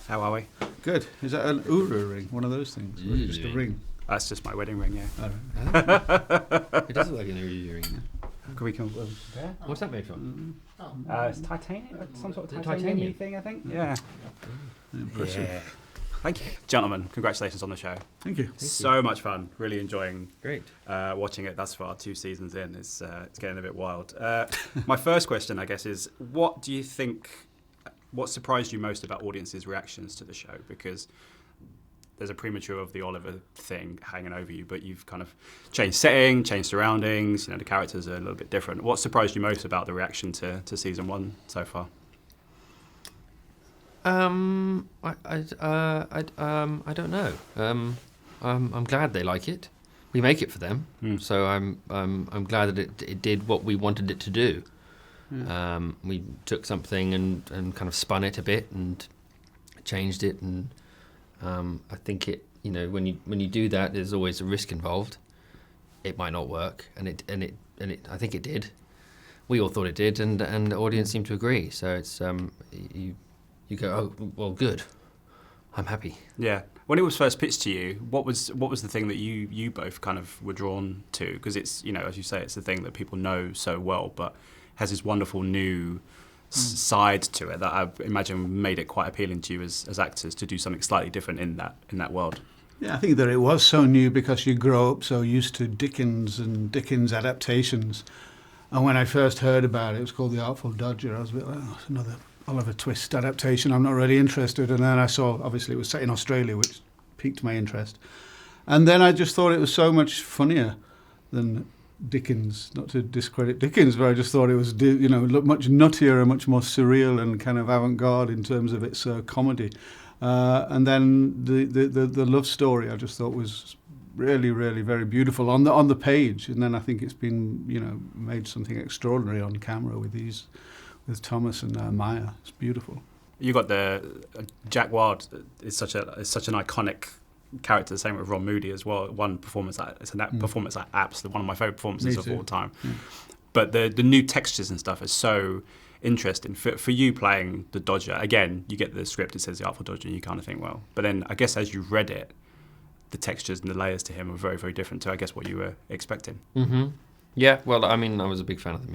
How are we? Good. Is that an Uru ring? One of those things? Or just a ring? That's just my wedding ring, yeah. It does look like an ring. We can compare. What's that made from? It's titanium, some sort of titanium thing, I think. Yeah. Impressive. Yeah. Thank you. Gentlemen, congratulations on the show. Thank you. So much fun. Really enjoying Great. Watching it thus far, 2 seasons in. It's getting a bit wild. My first question, I guess, is what do you think, what surprised you most about audiences' reactions to the show? Because there's a premature of the Oliver thing hanging over you, but you've kind of changed setting, changed surroundings, the characters are a little bit different. What surprised you most about the reaction to season 1 so far? I don't know. I'm glad they like it. We make it for them, so I'm glad that it did what we wanted it to do. We took something and kind of spun it a bit and changed it, and I think it. When you do that, there's always a risk involved. It might not work, and it. I think it did. We all thought it did, and the audience seemed to agree. So it's you go, oh well, good. I'm happy. Yeah. When it was first pitched to you, what was the thing that you both kind of were drawn to? Because it's as you say, it's the thing that people know so well, but has this wonderful new side to it that I imagine made it quite appealing to you as actors to do something slightly different in that world. Yeah, I think that it was so new because you grow up so used to Dickens and Dickens adaptations. And when I first heard about it, it was called The Artful Dodger. I was a bit like, oh, it's another Oliver Twist adaptation. I'm not really interested. And then I saw, obviously, it was set in Australia, which piqued my interest. And then I just thought it was so much funnier than Dickens. Not to discredit Dickens, but I just thought it was, much nuttier and much more surreal and kind of avant-garde in terms of its comedy. And then the love story I just thought was really, really very beautiful on the page. And then I think it's been, made something extraordinary on camera with Thomas and Maya. It's beautiful. You got the Jack Wild is such an iconic character. The same with Ron Moody as well. One performance performance that absolutely one of my favourite performances of all time. Yeah. But the new textures and stuff is so interesting for you playing the Dodger. Again, you get the script. It says the Artful Dodger, and you kind of think, well. But then I guess as you read it, the textures and the layers to him were very, very different to I guess what you were expecting. Mm-hmm. Yeah, well, I mean, I was a big fan of the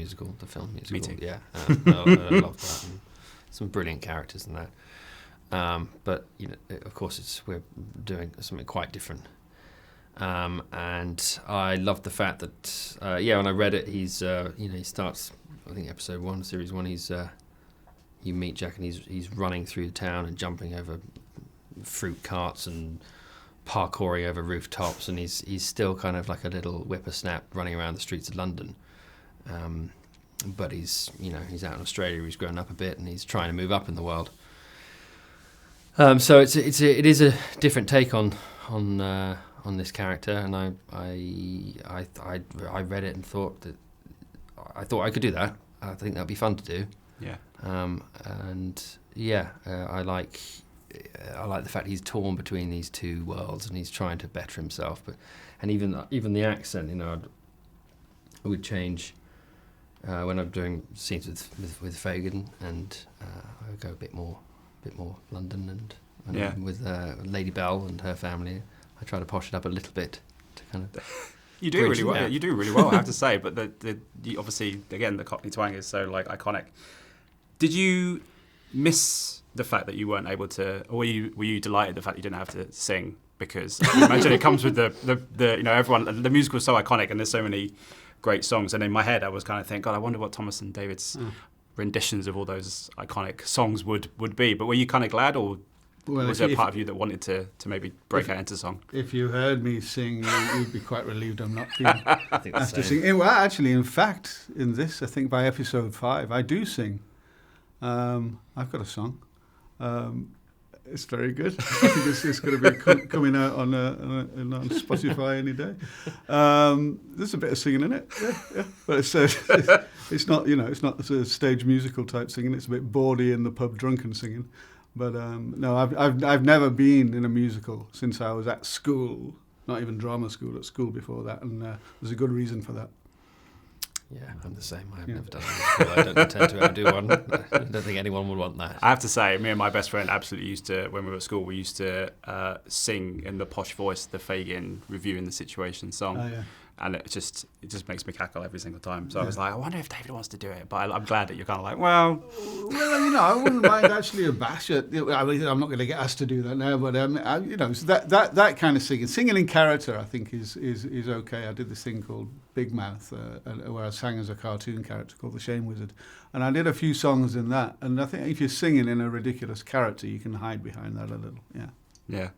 film musical. Me too. Yeah, I love that. And some brilliant characters in that. But of course, we're doing something quite different. And I love the fact that when I read it, he's he starts. I think episode 1, series 1. You meet Jack and he's running through the town and jumping over fruit carts and parkouring over rooftops, and he's still kind of like a little whippersnap running around the streets of London. But he's out in Australia. He's grown up a bit, and he's trying to move up in the world. So it is a different take on this character, and I read it and thought that I could do that. I think that'd be fun to do. Yeah. I like the fact he's torn between these two worlds and he's trying to better himself. And even the accent, I would change when I'm doing scenes with Fagin, and I would go a bit more London, and with Lady Belle and her family, I try to posh it up a little bit to kind of. You do really well. You do really well, I have to say. But obviously, again, the Cockney twang is so iconic. Did you miss the fact that you weren't able to, or were you delighted the fact you didn't have to sing? Because I imagine it comes with the everyone. The musical is so iconic, and there's so many great songs. And in my head, I was kind of thinking, God, I wonder what Thomas and David's renditions of all those iconic songs would be. But were you kind of glad, or was there a part of you that wanted to maybe break out into song? If you heard me sing, you'd be quite relieved I'm not being asked to sing. Well, actually, in fact, in this, I think by episode 5, I do sing. I've got a song. It's very good. I think it's going to be coming out on Spotify any day. There's a bit of singing in it, yeah. But it's not it's not a stage musical type singing. It's a bit bawdy in the pub drunken singing. But no, I've never been in a musical since I was at school. Not even drama school, at school before that, and there's a good reason for that. Yeah, I'm the same. I've never done a musical. I don't intend to ever do one. I don't think anyone would want that. I have to say, me and my best friend absolutely used to, when we were at school, we used to sing in the posh voice the Fagin reviewing the situation song. Oh, yeah. And it just makes me cackle every single time. So I was like, I wonder if David wants to do it. But I'm glad that you're kind of like, well, I wouldn't mind actually a bash at. I mean, I'm not going to get asked to do that now, but so that kind of singing in character, I think is okay. I did this thing called Big Mouth, where I sang as a cartoon character called the Shame Wizard, and I did a few songs in that. And I think if you're singing in a ridiculous character, you can hide behind that a little. Yeah. Yeah.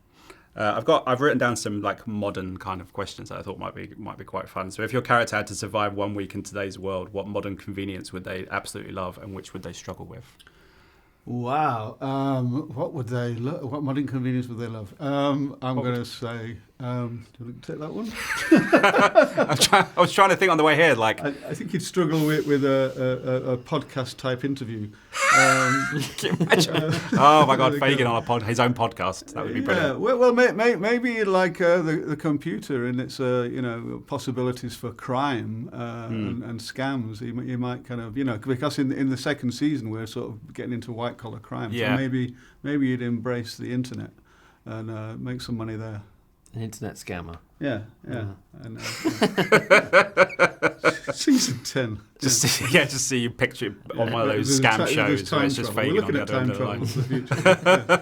I've written down some like modern kind of questions that I thought might be quite fun. So if your character had to survive 1 week in today's world, what modern convenience would they absolutely love and which would they struggle with? Wow. What would they what modern convenience would they love? I'm going to say, do you want to take that one? I was trying to think on the way here. Like, I think you'd struggle with a podcast type interview. Can you imagine? Oh my God, Fagin on his own podcast. That would be brilliant. Well, maybe like the computer and its possibilities for crime and scams. You might kind of because in the second season we're sort of getting into white collar crime. Yeah. So maybe you'd embrace the internet and make some money there. An internet scammer. Yeah. And, season 10. Just see you picture on one of those scam shows where it's just Fagin on the other end of the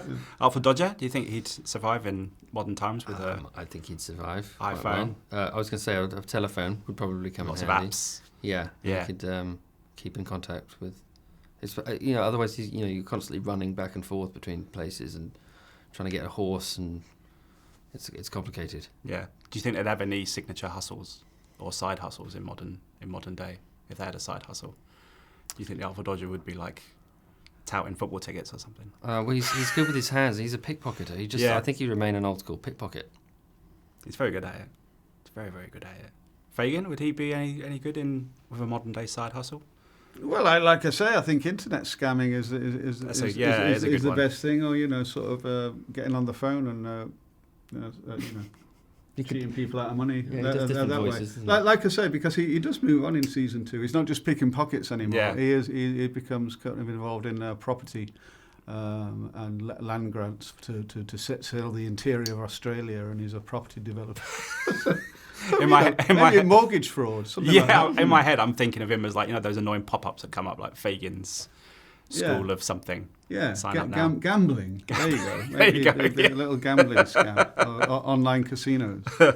line. Artful Dodger, do you think he'd survive in modern times with a I think he'd survive. iPhone? Well. I was going to say a telephone would probably come Lots in of handy. apps. Yeah. Yeah. You could keep in contact with. It's otherwise you're constantly running back and forth between places and trying to get a horse and. It's complicated. Yeah. Do you think they'd have any signature hustles or side hustles in modern day if they had a side hustle? Do you think the Artful Dodger would be like touting football tickets or something? Well, he's good with his hands. He's a pickpocketer. I think he'd remain an old school pickpocket. He's very good at it. He's very, very good at it. Fagin, would he be any good with a modern day side hustle? Well, like I say, I think internet scamming is the best thing, or sort of getting on the phone and. Cheating people out of money that voices, way. Like I say, because he does move on in season 2. He's not just picking pockets anymore. Yeah. He becomes kind of involved in property and land grants to sail the interior of Australia, and he's a property developer. in my mortgage fraud. Something like that. In my head, I'm thinking of him as like those annoying pop-ups that come up like Fagin's School of something. Yeah, sign up now. Gambling. There you go. There you go. A little gambling scam. or online casinos. This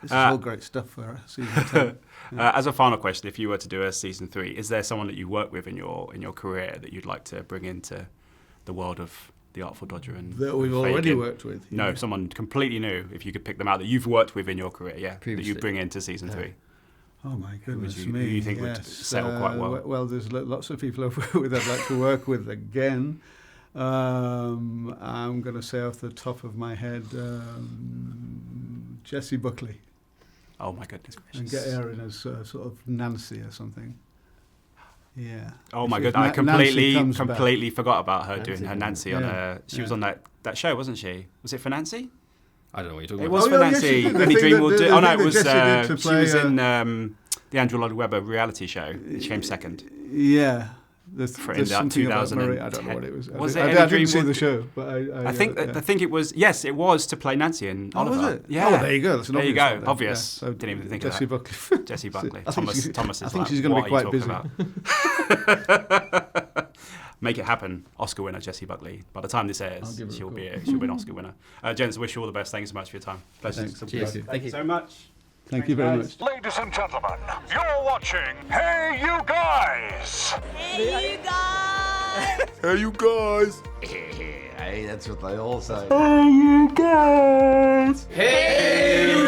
is all great stuff for season 10. As a final question, if you were to do a season 3, is there someone that you work with in your career that you'd like to bring into the world of the Artful Dodger and that we've Fagin? already worked with? No, someone completely new. If you could pick them out that you've worked with in your career, Previously. that you bring into season 3. Oh my goodness who me! you think would settle quite well? Well, there's lots of people I've worked with I'd like to work with again. I'm going to say off the top of my head, Jessie Buckley. Oh my goodness gracious! And get her in as sort of Nancy or something. Yeah. Oh my goodness! I completely forgot about her doing her Nancy on her. She was on that show, wasn't she? Was it for Nancy? I don't know what you're talking It about. was for Nancy. Any Dream Will Do. Oh no, it was. She was in the Andrew Lloyd Webber reality show. She came second. Yeah. There's in something about 2010. Marie. I don't know what it was. Was I didn't see the show, but I think it was. Yes, it was to play Nancy and Oliver. Was it? Yeah. Oh, there you go. That's an there you go. one, Obvious. Yeah. So didn't even think Jessie of that. Buckley. Jessie Buckley. I think Thomas is I think like, she's going to be quite busy. Make it happen. Oscar-winner Jessie Buckley. By the time this airs, she'll be an Oscar-winner. Gents, wish you all the best. Thanks so much for your time. Pleasure. Cheers. Thank you so much. Thank you very much. Ladies and gentlemen, you're watching Hey You Guys! Hey, you guys! Hey, you guys! Hey, that's what they all say. Hey, you guys! Hey!